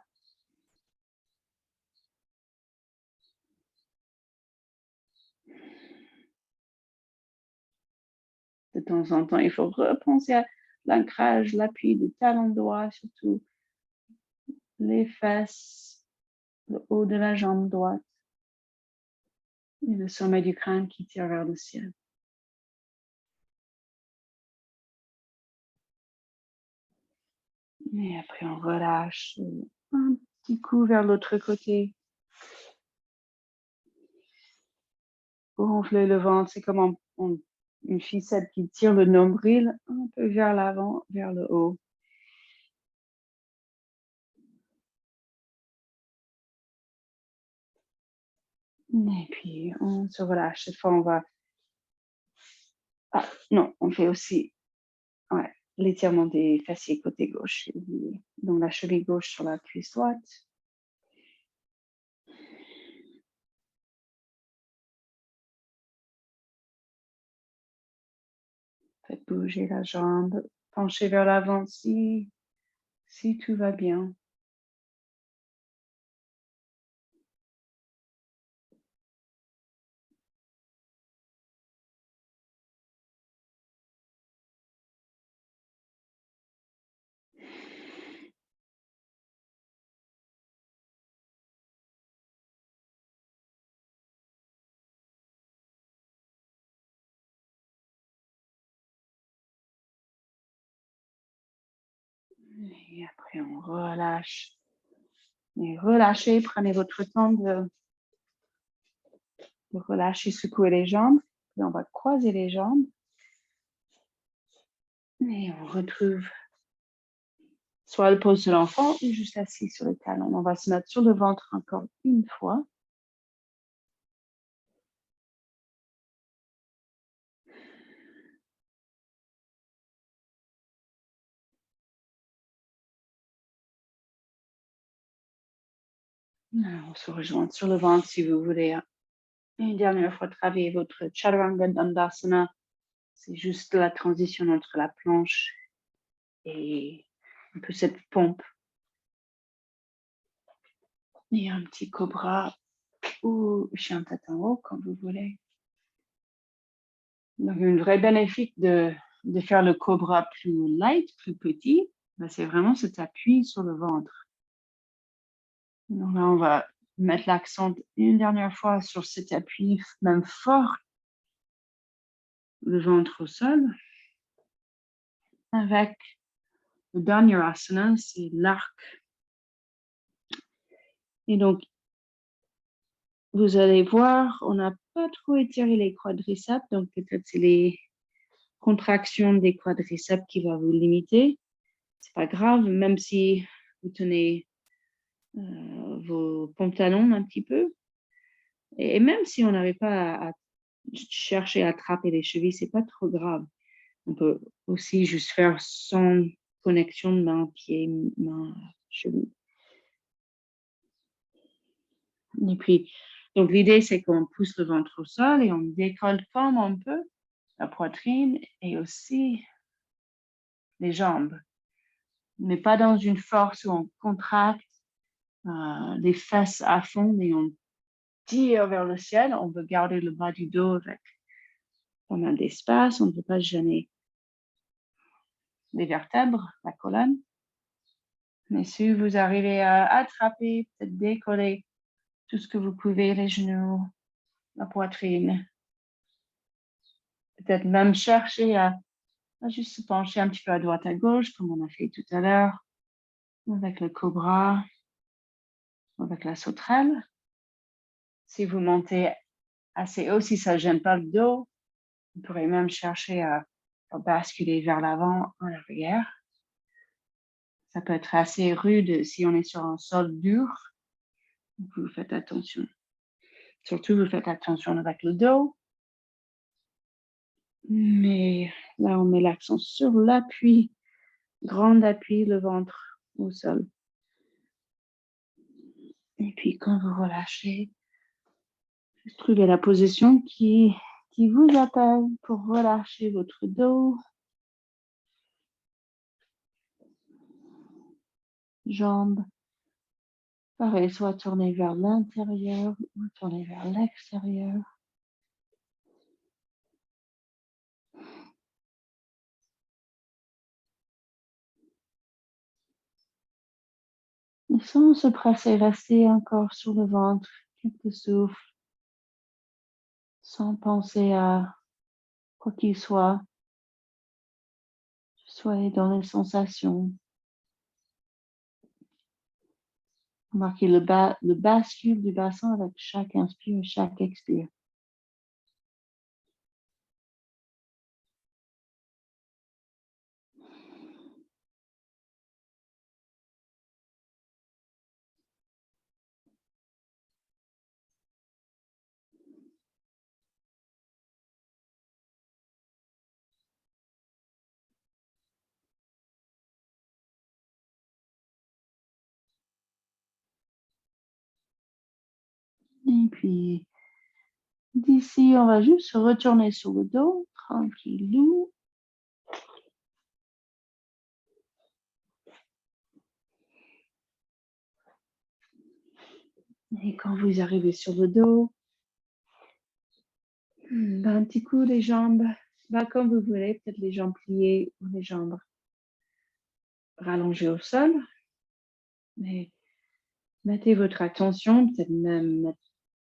S2: De temps en temps, il faut repenser à l'ancrage, l'appui du talon droit, surtout les fesses, le haut de la jambe droite et le sommet du crâne qui tire vers le ciel. Et après, on relâche un petit coup vers l'autre côté. Gonfler le ventre, c'est comme une ficelle qui tire le nombril un peu vers l'avant, vers le haut. Et puis, on se relâche. Cette fois, on va... Ah, non, on fait aussi l'étirement des fessiers côté gauche. Donc, la cheville gauche sur la cuisse droite. Faites bouger la jambe. Penchez vers l'avant si tout va bien. Et après, on relâche. Et relâchez, prenez votre temps de relâcher, secouer les jambes. Puis on va croiser les jambes. Et on retrouve soit le pose de l'enfant ou juste assis sur le talon. On va se mettre sur le ventre encore une fois. Alors, on se rejoint sur le ventre si vous voulez. Une dernière fois, travailler votre Chaturanga Dandasana. C'est juste la transition entre la planche et un peu cette pompe. Et un petit cobra ou chien tête en haut, comme vous voulez. Donc, une vraie bénéfice de faire le cobra plus light, plus petit, c'est vraiment cet appui sur le ventre. Donc là, on va mettre l'accent une dernière fois sur cet appui, même fort, le ventre au sol. Avec le Dhanurasana, c'est l'arc. Et donc, vous allez voir, on n'a pas trop étiré les quadriceps, donc peut-être c'est les contractions des quadriceps qui va vous limiter. C'est pas grave, même si vous tenez vos pantalons un petit peu. Et même si on n'avait pas à chercher à attraper les chevilles, c'est pas trop grave. On peut aussi juste faire sans connexion de main, pied, main, cheville. Et puis, donc l'idée, c'est qu'on pousse le ventre au sol et on décolle comme on peut la poitrine et aussi les jambes. Mais pas dans une force où on contracte les fesses à fond et on tire vers le ciel. On veut garder le bas du dos avec pas mal d'espace. On ne veut pas gêner les vertèbres, la colonne. Mais si vous arrivez à attraper, peut-être décoller tout ce que vous pouvez, les genoux, la poitrine, peut-être même chercher à juste se pencher un petit peu à droite, à gauche, comme on a fait tout à l'heure, avec le cobra, avec la sauterelle. Si vous montez assez haut, si ça ne gêne pas le dos, vous pourrez même chercher à basculer vers l'avant, en arrière. Ça peut être assez rude si on est sur un sol dur. Vous faites attention. Surtout, vous faites attention avec le dos. Mais là, on met l'accent sur l'appui, grand appui, le ventre au sol. Et puis, quand vous relâchez, trouvez la position qui vous appelle pour relâcher votre dos, jambes. Pareil, soit tourner vers l'intérieur ou tourner vers l'extérieur. Et sans se presser, restez encore sur le ventre, quelques souffles, sans penser à quoi qu'il soit. Soyez dans les sensations. Remarquez le bascule du bassin avec chaque inspire et chaque expire. Et puis, d'ici, on va juste se retourner sur le dos, tranquillou. Et quand vous arrivez sur le dos, un petit coup les jambes, comme vous voulez, peut-être les jambes pliées ou les jambes rallongées au sol. Mais mettez votre attention, peut-être même mettre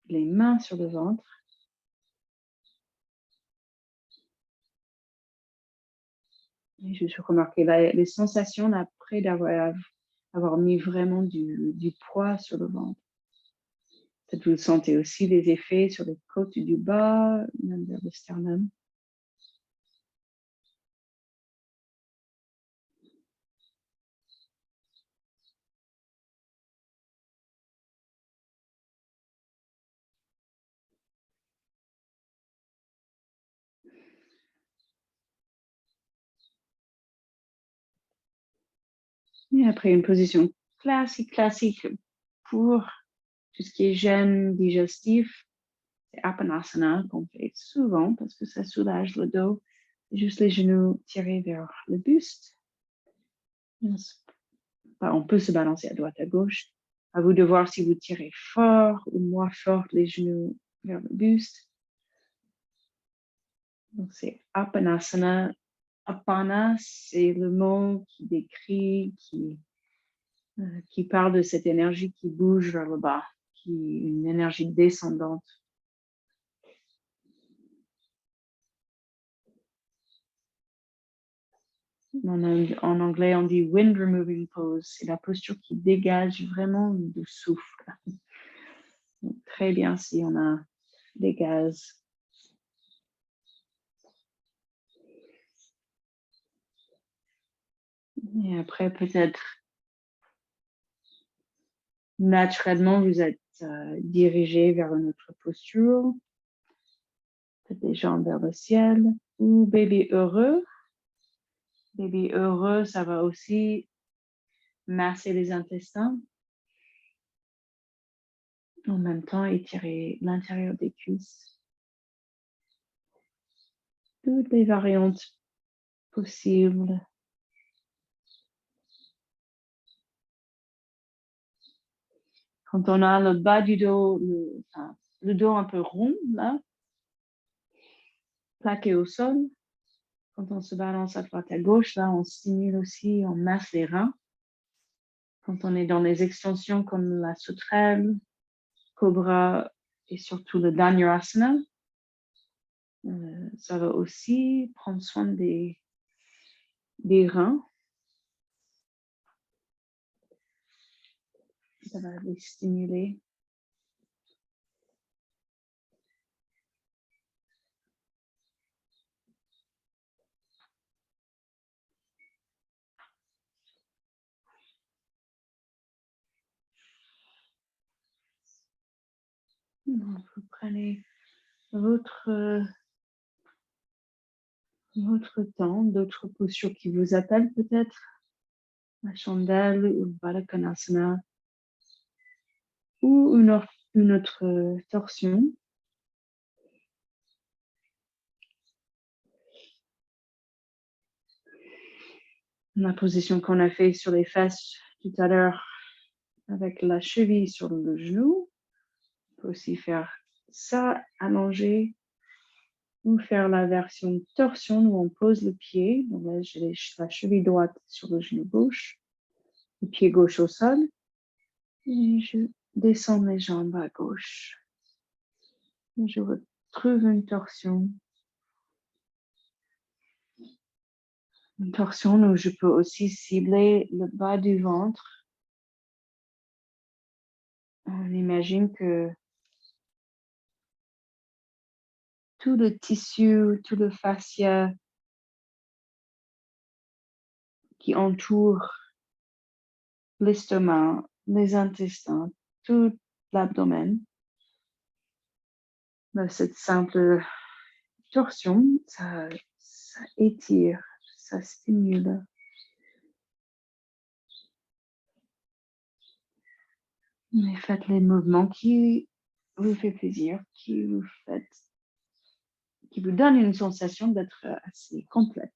S2: les mains sur le ventre. Et je remarquer les sensations après d'avoir mis vraiment du poids sur le ventre. Peut-être vous sentez aussi les effets sur les côtes du bas, même vers le sternum. Et après, une position classique pour tout ce qui est gêne digestif. C'est Apanasana qu'on fait souvent parce que ça soulage le dos. Juste les genoux tirés vers le buste. On peut se balancer à droite, à gauche. À vous de voir si vous tirez fort ou moins fort les genoux vers le buste. Donc, c'est Apanasana. Apana, c'est le mot qui décrit, qui parle de cette énergie qui bouge vers le bas, une énergie descendante. En anglais, on dit wind removing pose. C'est la posture qui dégage vraiment de souffle. Donc, très bien si on a des gaz. Et après, peut-être, naturellement, vous êtes dirigé vers une autre posture. Peut-être les jambes vers le ciel. Ou bébé heureux. Bébé heureux, ça va aussi masser les intestins. En même temps, étirer l'intérieur des cuisses. Toutes les variantes possibles. Quand on a le bas du dos, le dos un peu rond, là, plaqué au sol, quand on se balance à droite à gauche, là, on stimule aussi, on masse les reins. Quand on est dans les extensions comme la sauterelle, cobra et surtout le Dhanurasana, ça va aussi prendre soin des reins. Ça va les stimuler. Donc, vous prenez votre temps, d'autres postures qui vous appellent peut-être, la chandelle ou le Baddha Konasana, ou une autre torsion. La position qu'on a fait sur les fesses tout à l'heure avec la cheville sur le genou. On peut aussi faire ça allongé ou faire la version torsion où on pose le pied. Donc là, j'ai la cheville droite sur le genou gauche, le pied gauche au sol. Et je descends les jambes à gauche. Et je retrouve une torsion. Une torsion où je peux aussi cibler le bas du ventre. On imagine que tout le tissu, tout le fascia qui entoure l'estomac, les intestins, tout l'abdomen. Cette simple torsion, ça étire, ça stimule. Mais faites les mouvements qui vous fait plaisir, qui vous donnent une sensation d'être assez complète.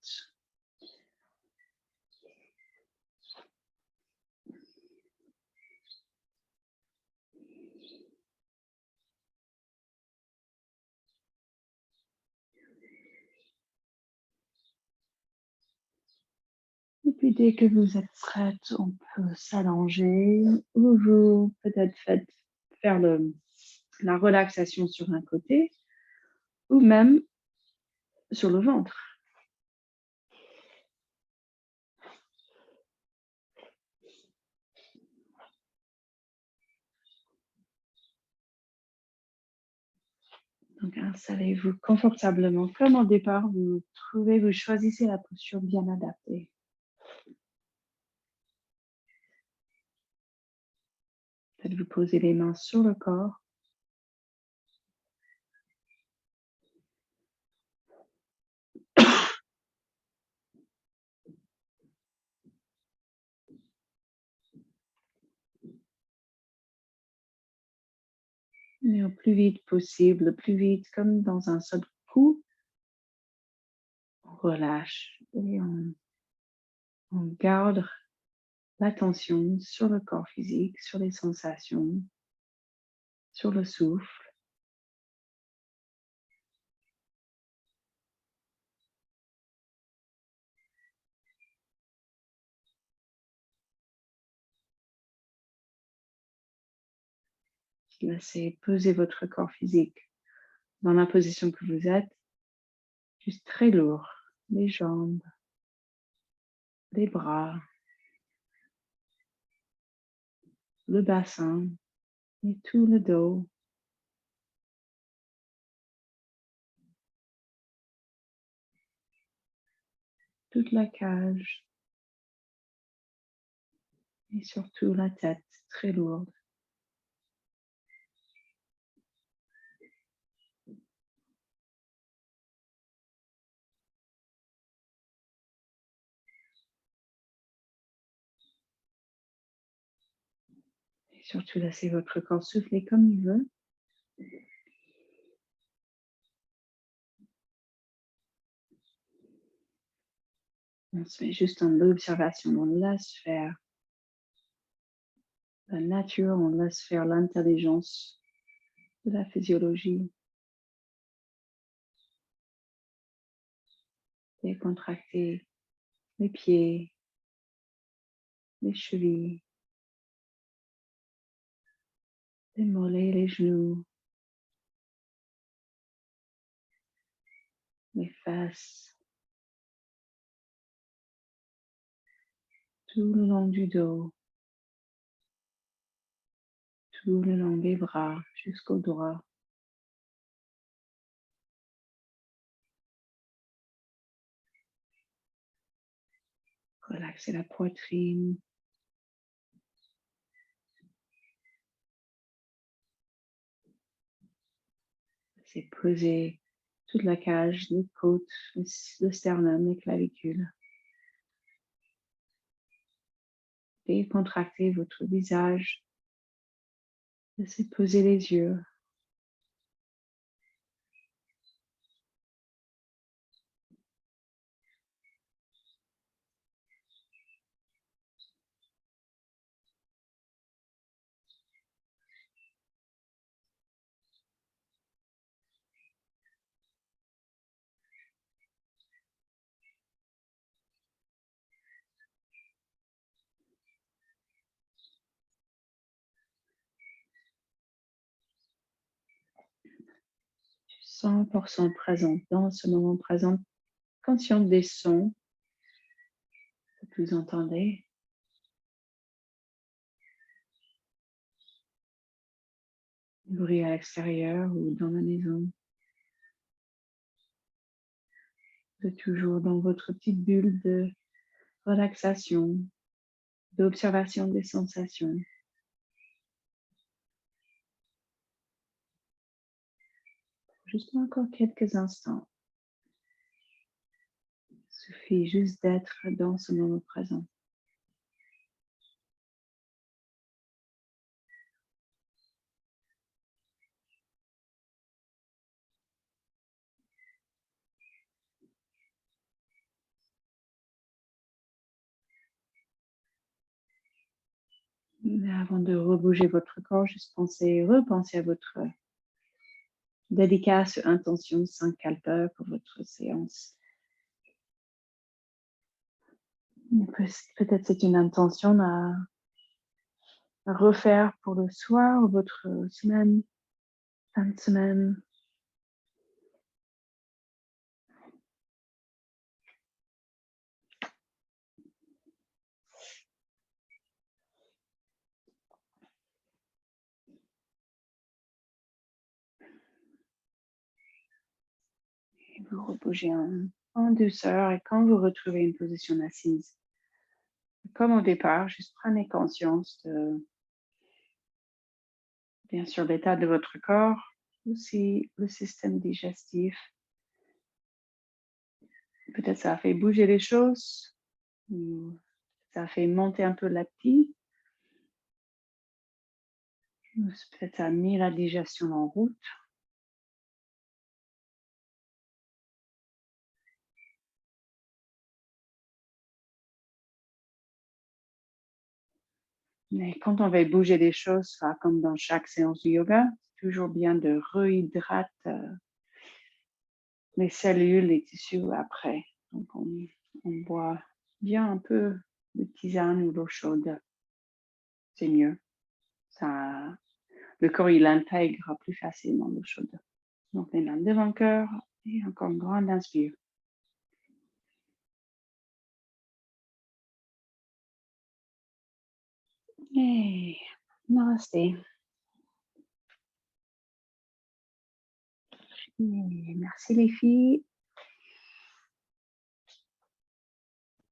S2: Et puis dès que vous êtes prête, on peut s'allonger ou vous peut-être faire la relaxation sur un côté ou même sur le ventre. Donc installez-vous confortablement comme au départ, vous choisissez la posture bien adaptée. Peut-être vous posez les mains sur le corps. Mais au plus vite possible, le plus vite, comme dans un seul coup, on relâche et on garde l'attention sur le corps physique, sur les sensations, sur le souffle. Laissez peser votre corps physique dans la position que vous êtes, juste très lourd, les jambes, les bras, le bassin et tout le dos. toute la cage et surtout la tête très lourde. Et surtout laissez votre corps souffler comme il veut. On se met juste en l'observation, on laisse faire la nature, on laisse faire l'intelligence de la physiologie. Décontracter les pieds, les chevilles, les mollets, les genoux, les fesses, tout le long du dos, tout le long des bras jusqu'au doigt. Relaxez la poitrine. C'est poser toute la cage, les côtes, le sternum, les clavicules. Décontractez votre visage. Laissez poser les yeux. Du 100% présent dans ce moment présent, consciente des sons que vous entendez. Bruit à l'extérieur ou dans la maison. Vous êtes toujours dans votre petite bulle de relaxation, d'observation des sensations. Juste encore quelques instants. Il suffit juste d'être dans ce moment présent. Mais avant de rebouger votre corps, juste repensez à votre dédicace intention Sankalpa pour votre séance. Peut-être c'est une intention à refaire pour le soir ou votre semaine, fin de semaine. Et vous rebougez en douceur et quand vous retrouvez une position assise, comme au départ, juste prenez conscience de, bien sûr, l'état de votre corps, aussi le système digestif. Peut-être ça a fait bouger les choses, ou ça a fait monter un peu l'appétit. Peut-être ça a mis la digestion en route. Mais quand on va bouger des choses, comme dans chaque séance de yoga, c'est toujours bien de rehydrater les cellules, les tissus après. Donc on boit bien un peu de tisane ou d'eau chaude. C'est mieux. Ça, le corps, il intègre plus facilement l'eau chaude. Donc les mains devant le cœur et encore une grande inspire. Et namasté. Et merci les filles.